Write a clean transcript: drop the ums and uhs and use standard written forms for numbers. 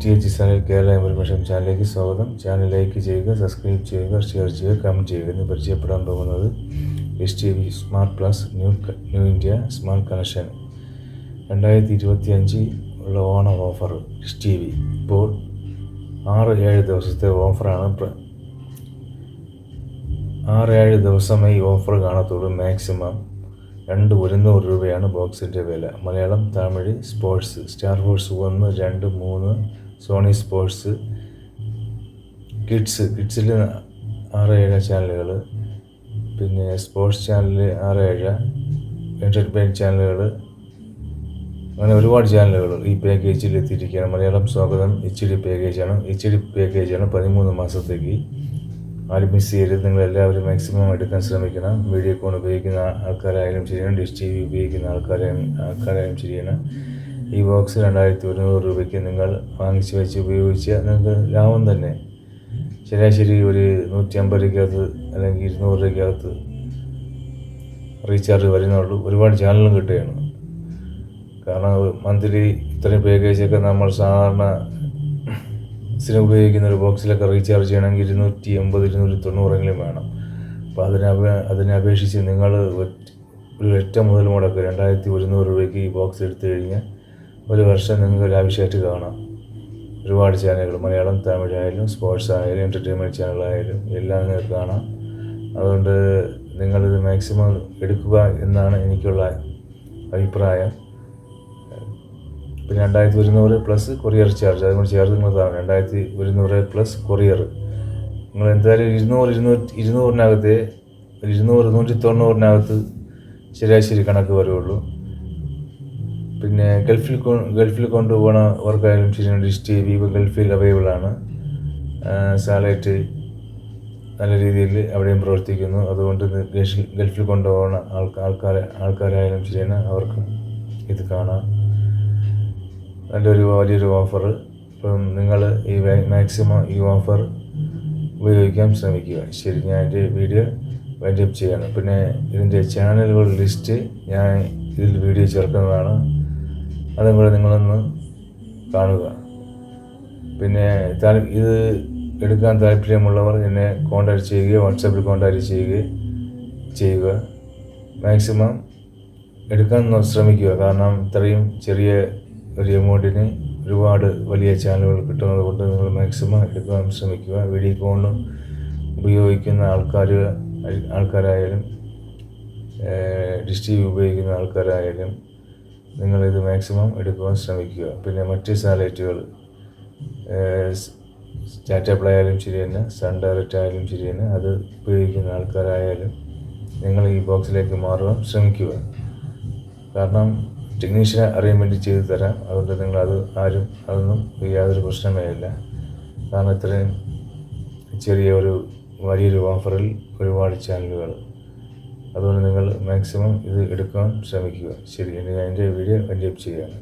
DTH channel Kerala information ചാനലിലേക്ക് സ്വാഗതം. Channel like ചെയ്യുക, സബ്സ്ക്രൈബ് ചെയ്യുക, ഷെയർ ചെയ്യുക, കമൻറ്റ് ചെയ്യുക. ഇന്ന് പരിചയപ്പെടാൻ പോകുന്നത് STV smart plus new India smart connection 2025 ഉള്ള ഓണം ഓഫർ. STV ഇപ്പോൾ 6-7 ദിവസത്തെ ഓഫറാണ്. 6-7 ദിവസമേ ഈ ഓഫർ കാണത്തുള്ളൂ. മാക്സിമം 200 രൂപയാണ് ബോക്സിൻ്റെ വില. Malayalam, Tamil, sports, star sports 1, 2, 3, Sony sports, കിഡ്സിൽ 6-7 ചാനലുകൾ, പിന്നെ സ്പോർട്സ് ചാനൽ 6-7, എൻ്റർടൈൻമെൻറ്റ് ചാനലുകൾ, അങ്ങനെ ഒരുപാട് ചാനലുകൾ ഈ പാക്കേജിൽ എത്തിയിരിക്കുകയാണ്. മലയാളം സ്വാഗതം HD പാക്കേജാണ്. HD പാക്കേജാണ് 13 മാസത്തേക്ക്. ആരും മിസ് ചെയ്യരുത്. നിങ്ങളെല്ലാവരും മാക്സിമം എടുക്കാൻ ശ്രമിക്കണം. വീഡിയോകോൺ ഉപയോഗിക്കുന്ന ആൾക്കാരായാലും ശരിയാണ്, ഡിഷ് TV ഉപയോഗിക്കുന്ന ആൾക്കാരായാലും ശരിയാണ്. ഈ ബോക്സ് 2100 രൂപയ്ക്ക് നിങ്ങൾ വാങ്ങിച്ച് വെച്ച് ഉപയോഗിച്ചാൽ നിങ്ങൾക്ക് ലാഭം തന്നെ. ശരാശരി ഒരു 150 രൂപയ്ക്കകത്ത് അല്ലെങ്കിൽ 200 രൂപയ്ക്കകത്ത് റീചാർജ് വരുന്നുള്ളൂ. ഒരുപാട് ചാനലും കിട്ടുകയാണ്. കാരണം മന്ത്ലി ഇത്രയും പാക്കേജൊക്കെ നമ്മൾ സാധാരണ ഉപയോഗിക്കുന്ന ഒരു ബോക്സിലൊക്കെ റീചാർജ് ചെയ്യണമെങ്കിൽ 280-290 വേണം. അപ്പോൾ അതിനെ അപേക്ഷിച്ച് നിങ്ങൾ ഒരു ഒറ്റ മുതൽ മുടക്ക് 2100 രൂപയ്ക്ക് ഈ ബോക്സ് എടുത്തു കഴിഞ്ഞാൽ ഒരു വർഷം നിങ്ങൾക്ക് ലാവിഷായിട്ട് കാണാം. ഒരുപാട് ചാനലുകൾ, മലയാളം, തമിഴ് ആയാലും സ്പോർട്സ് ആയാലും എൻ്റർടൈൻമെൻറ്റ് ചാനലായാലും എല്ലാം നിങ്ങൾക്ക് കാണാം. അതുകൊണ്ട് നിങ്ങളിത് മാക്സിമം എടുക്കുക എന്നാണ് എനിക്കുള്ള അഭിപ്രായം. പിന്നെ 2100 പ്ലസ് കൊറിയർ ചാർജ്, അതുകൊണ്ട് ചേർത്ത് നിങ്ങൾ കാണാം. 2100 പ്ലസ് കൊറിയർ. നിങ്ങൾ എന്തായാലും 200-290 190 ശരാശരി കണക്ക് വരുള്ളൂ. പിന്നെ ഗൾഫിൽ കൊണ്ടുപോകണവർക്കായാലും ശരിയാണ്. ഡിഷ് TV ഇപ്പോൾ ഗൾഫിൽ അവൈലബിളാണ്. സാറ്റലൈറ്റ് നല്ല രീതിയിൽ അവിടെയും പ്രവർത്തിക്കുന്നു. അതുകൊണ്ട് ഗൾഫിൽ കൊണ്ടുപോകുന്ന ആൾക്കാരായാലും ശരിയാണ്, അവർക്കും ഇത് കാണാം. വലിയൊരു ഓഫർ. അപ്പം നിങ്ങൾ ഈ മാക്സിമം ഈ ഓഫർ ഉപയോഗിക്കാൻ ശ്രമിക്കുക. ശരി, ഞാൻ എൻ്റെ വീഡിയോ വൈൻഡ് അപ്പ് ചെയ്യാണ്. പിന്നെ ഇതിൻ്റെ ചാനലുകളുടെ ലിസ്റ്റ് ഞാൻ ഇതിൽ വീഡിയോ ചേർക്കുന്നതാണ്. അതും കൂടെ നിങ്ങളൊന്ന് കാണുക. പിന്നെ ഇത് എടുക്കാൻ താല്പര്യമുള്ളവർ എന്നെ കോൺടാക്ട് ചെയ്യുകയോ വാട്സാപ്പിൽ കോൺടാക്ട് ചെയ്യുക. മാക്സിമം എടുക്കാൻ ശ്രമിക്കുക. കാരണം ഇത്രയും ചെറിയ ഒരു എമൗണ്ടിന് ഒരുപാട് വലിയ ചാനലുകൾ കിട്ടുന്നത് കൊണ്ട് നിങ്ങൾ മാക്സിമം എടുക്കാൻ ശ്രമിക്കുക. വീഡിയോകോൺ ഉപയോഗിക്കുന്ന ആൾക്കാരായാലും ഡിഷ് TV ഉപയോഗിക്കുന്ന ആൾക്കാരായാലും നിങ്ങളിത് മാക്സിമം എടുക്കുവാൻ ശ്രമിക്കുക. പിന്നെ മറ്റ് സാറ്റലൈറ്റുകൾ, ടാറ്റ പ്ലേ ആയാലും ശരി തന്നെ, സൺ ഡയറക്റ്റ് ആയാലും ശരി തന്നെ, അത് ഉപയോഗിക്കുന്ന ആൾക്കാരായാലും നിങ്ങൾ ഈ ബോക്സിലേക്ക് മാറുവാൻ ശ്രമിക്കുക. കാരണം ടെക്നീഷ്യനെ അറേഞ്ച്മെൻറ്റ് ചെയ്ത് തരാം. അതുകൊണ്ട് നിങ്ങളത് അതൊന്നും യാതൊരു പ്രശ്നമേ ഇല്ല. കാരണം ഇത്രയും വലിയൊരു ഓഫറിൽ ഒരുപാട് ചാനലുകൾ. അതുകൊണ്ട് നിങ്ങൾ മാക്സിമം ഇത് എടുക്കാൻ ശ്രമിക്കുക. ശരി, ഞാൻ എൻ്റെ വീഡിയോ വൈൻഡ് അപ്പ് ചെയ്യുകയാണ്.